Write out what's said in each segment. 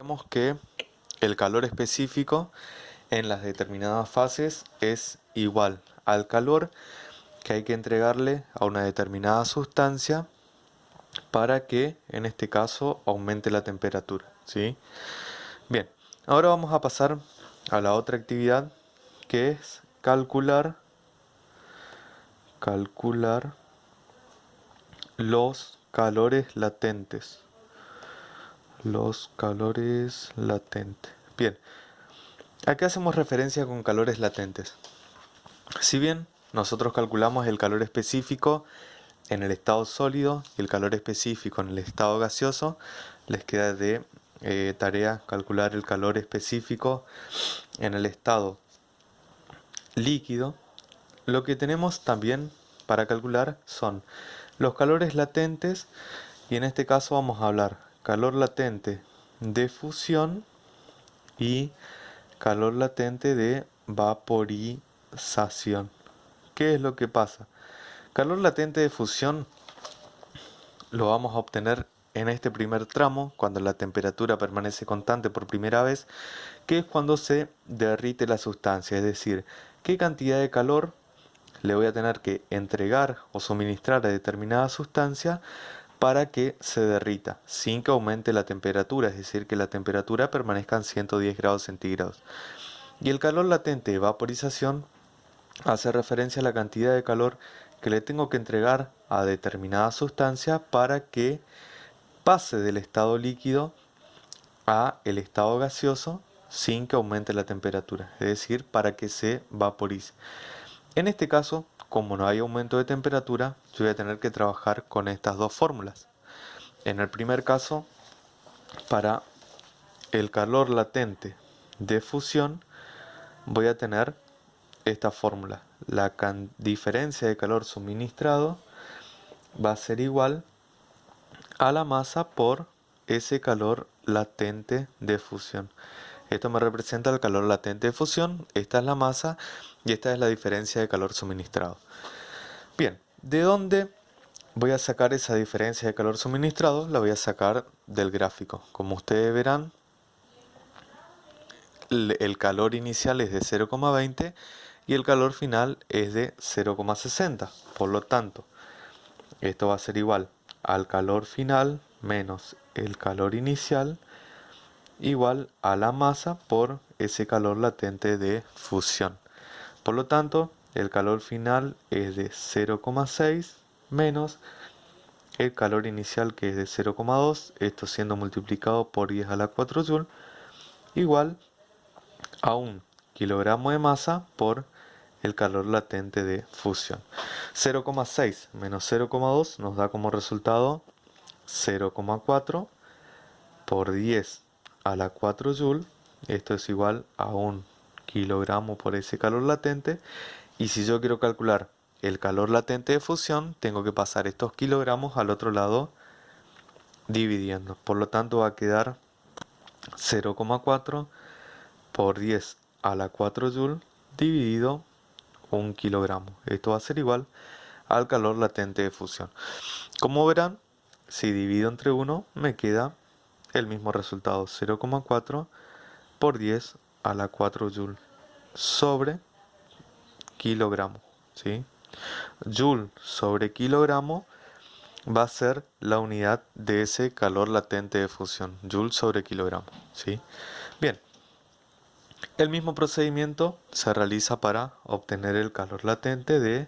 Recordemos que el calor específico en las determinadas fases es igual al calor que hay que entregarle a una determinada sustancia para que, en este caso, aumente la temperatura, ¿sí? Bien, ahora vamos a pasar a la otra actividad, que es calcular los calores latentes. Los calores latentes. Bien, ¿a qué hacemos referencia con calores latentes? Si bien nosotros calculamos el calor específico en el estado sólido y el calor específico en el estado gaseoso, les queda de tarea calcular el calor específico en el estado líquido. Lo que tenemos también para calcular son los calores latentes, y en este caso vamos a hablar calor latente de fusión y calor latente de vaporización. ¿Qué es lo que pasa? Calor latente de fusión lo vamos a obtener en este primer tramo, cuando la temperatura permanece constante por primera vez, que es cuando se derrite la sustancia, es decir, qué cantidad de calor le voy a tener que entregar o suministrar a determinada sustancia para que se derrita, sin que aumente la temperatura, es decir, que la temperatura permanezca en 110 grados centígrados. Y el calor latente de vaporización hace referencia a la cantidad de calor que le tengo que entregar a determinada sustancia para que pase del estado líquido a el estado gaseoso sin que aumente la temperatura, es decir, para que se vaporice. En este caso, como no hay aumento de temperatura, yo voy a tener que trabajar con estas dos fórmulas. En el primer caso, para el calor latente de fusión, voy a tener esta fórmula. La diferencia de calor suministrado va a ser igual a la masa por ese calor latente de fusión. Esto me representa el calor latente de fusión, esta es la masa y esta es la diferencia de calor suministrado. Bien, ¿de dónde voy a sacar esa diferencia de calor suministrado? La voy a sacar del gráfico. Como ustedes verán, el calor inicial es de 0,20 y el calor final es de 0,60. Por lo tanto, esto va a ser igual al calor final menos el calor inicial igual a la masa por ese calor latente de fusión. Por lo tanto, el calor final es de 0,6 menos el calor inicial, que es de 0,2, esto siendo multiplicado por 10 a la 4 joule, igual a 1 kilogramo de masa por el calor latente de fusión. 0,6 menos 0,2 nos da como resultado 0,4 por 10 a la 4 joule. Esto es igual a 1 kilogramo por ese calor latente. Y si yo quiero calcular el calor latente de fusión, tengo que pasar estos kilogramos al otro lado dividiendo. Por lo tanto va a quedar 0,4 por 10 a la 4 joule dividido 1 kilogramo. Esto va a ser igual al calor latente de fusión. Como verán, si divido entre 1 me queda el mismo resultado, 0,4 por 10 a la 4 joule sobre kilogramo, ¿sí? Joule sobre kilogramo va a ser la unidad de ese calor latente de fusión, joule sobre kilogramo, ¿sí? Bien, el mismo procedimiento se realiza para obtener el calor latente de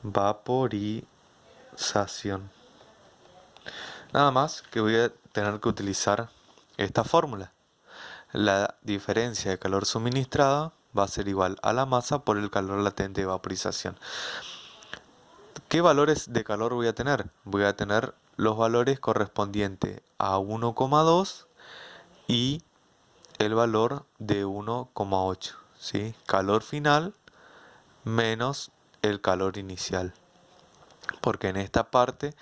vaporización. Nada más que voy a tener que utilizar esta fórmula. La diferencia de calor suministrada va a ser igual a la masa por el calor latente de vaporización. ¿Qué valores de calor voy a tener? Voy a tener los valores correspondientes a 1,2 y el valor de 1,8, ¿sí? Calor final menos el calor inicial. Porque en esta parte,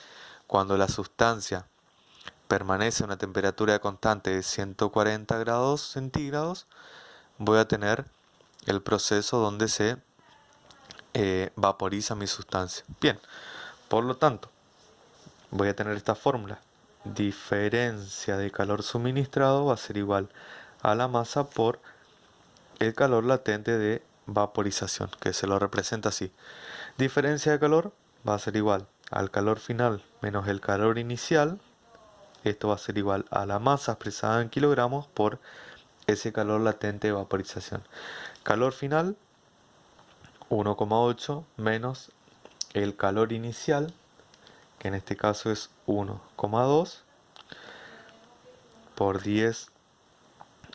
cuando la sustancia permanece a una temperatura constante de 140 grados centígrados, voy a tener el proceso donde se vaporiza mi sustancia. Bien, por lo tanto, voy a tener esta fórmula. diferencia de calor suministrado va a ser igual a la masa por el calor latente de vaporización, que se lo representa así. Diferencia de calor va a ser igual al calor final menos el calor inicial. Esto va a ser igual a la masa expresada en kilogramos por ese calor latente de vaporización. Calor final 1,8 menos el calor inicial, que en este caso es 1,2 por 10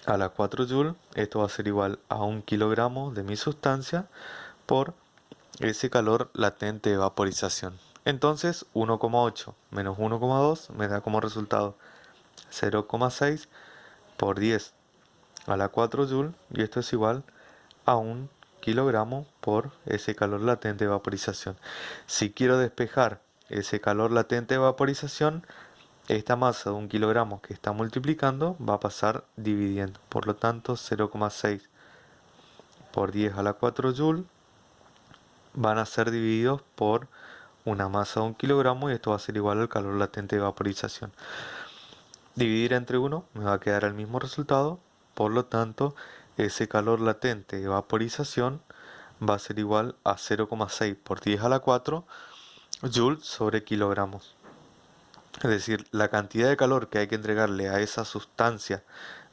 a la 4 joule. Esto va a ser igual a 1 kilogramo de mi sustancia por ese calor latente de vaporización. Entonces 1,8 menos 1,2 me da como resultado 0,6 por 10 a la 4 joule, y esto es igual a 1 kilogramo por ese calor latente de vaporización. Si quiero despejar ese calor latente de vaporización, esta masa de 1 kilogramo que está multiplicando va a pasar dividiendo. Por lo tanto, 0,6 por 10 a la 4 joule van a ser divididos por una masa de 1 kilogramo, y esto va a ser igual al calor latente de vaporización. Dividir entre 1 me va a quedar el mismo resultado. Por lo tanto, ese calor latente de vaporización va a ser igual a 0,6 por 10 a la 4 joule sobre kilogramos. Es decir, la cantidad de calor que hay que entregarle a esa sustancia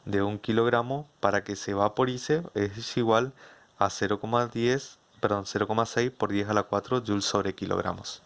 de 1 kilogramo para que se vaporice es igual a 0,6 por 10 a la 4 joule sobre kilogramos.